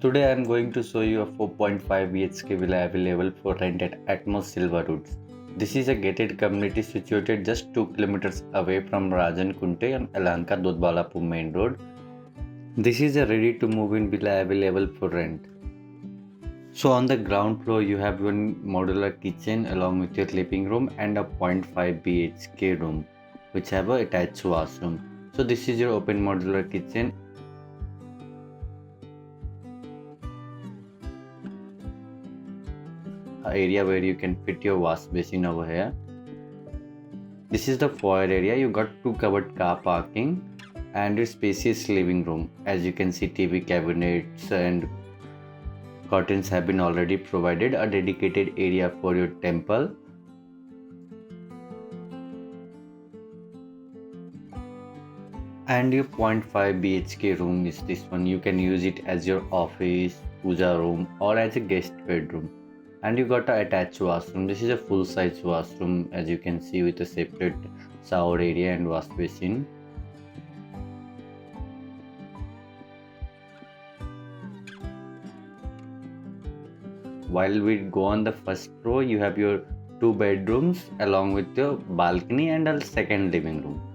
Today I am going to show you a 4.5 BHK villa available for rent at Atmos Silverwoods. This is a gated community situated just 2 kilometers away from Rajan Kunte and Yelahanka Dodbalapur main road. This is a ready to move in villa available for rent. So on the ground floor you have one modular kitchen along with your living room and a 0.5 BHK room which have a attached washroom. So this is your open modular kitchen. Area where you can fit your wash basin over here. This is the foyer area. You got two covered car parking and a spacious living room. As you can see, TV cabinets and curtains have been already provided. A dedicated area for your temple. And your 0.5 BHK room is this one. You can use it as your office, puja room or as a guest bedroom. And you got a attached washroom. This is a full size washroom as you can see with a separate shower area and wash basin. While we go on the first floor, you have your two bedrooms along with your balcony and a second living room.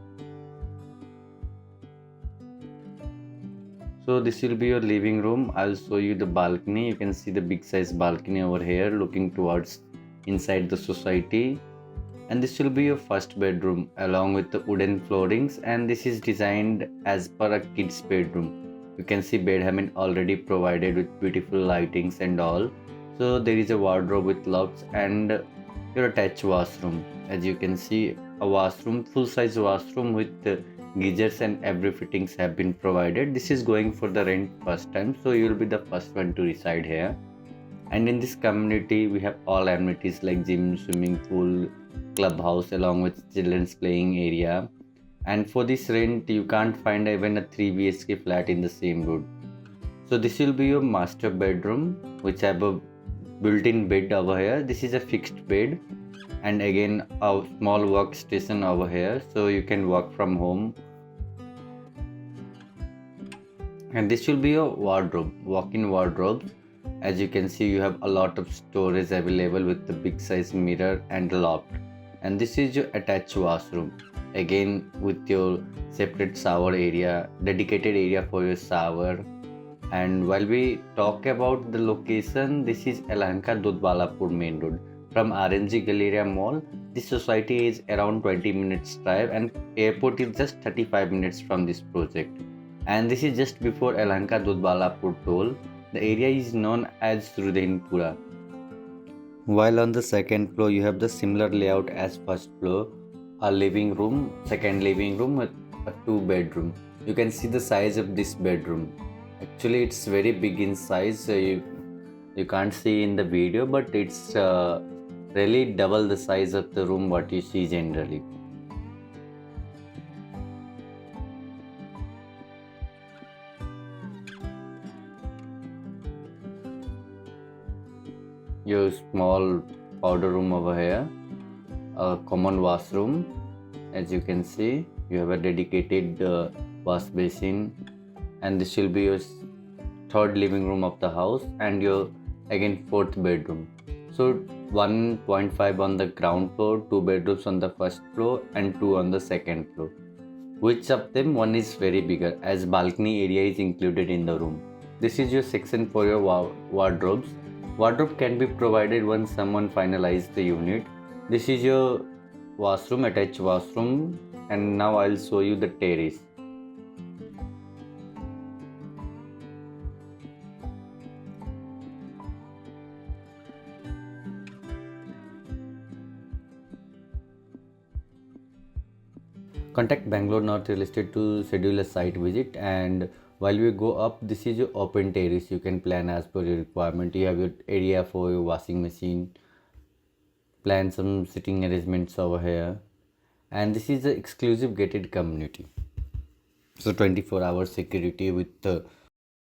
So this will be your living room. I'll show you the balcony. You can see the big size balcony over here looking towards inside the society. And this will be your first bedroom along with the wooden floorings, and this is designed as per a kid's bedroom. You can see bed have been already provided with beautiful lightings and all. So there is a wardrobe with locks and your attached washroom. As you can see, a washroom, full size washroom with geysers and every fittings have been provided. This is going for the rent first time, so you will be the first one to reside here. And in this community we have all amenities like gym, swimming pool, clubhouse along with children's playing area. And for this rent you can't find even a 3 BHK flat in the same road. So this will be your master bedroom which have a built-in bed over here. This is a fixed bed and again a small workstation over here so you can work from home. And this will be your wardrobe, walk-in wardrobe. As you can see, you have a lot of storage available with the big size mirror and loft. And this is your attached washroom, again with your separate shower area, dedicated area for your shower. And while we talk about the location, this is Yelahanka Dodbalapur main road. From RNG Galleria Mall, this society is around 20 minutes drive and airport is just 35 minutes from this project. And this is just before Yelahanka Dodbalapur toll. The area is known as Rudhenpura. While on the second floor you have the similar layout as first floor, a living room, second living room with a 2 bedroom. You can see the size of this bedroom. Actually it's very big in size, so you can't see in the video, but it's really double the size of the room what you see generally. Your small powder room over here, a common washroom. As you can see, you have a dedicated wash basin, and this will be your third living room of the house and your again fourth bedroom. So 1.5 on the ground floor, 2 bedrooms on the first floor and 2 on the second floor. Which of them one is very bigger as balcony area is included in the room. This is your section for your wardrobes. Wardrobe can be provided once someone finalizes the unit. This is your washroom, attached washroom, and now I'll show you the terrace. Contact Bangalore North Real Estate to schedule a site visit. And while we go up, this is your open terrace. You can plan as per your requirement. You have your area for your washing machine, plan some sitting arrangements over here. And this is the exclusive gated community. So 24-hour security with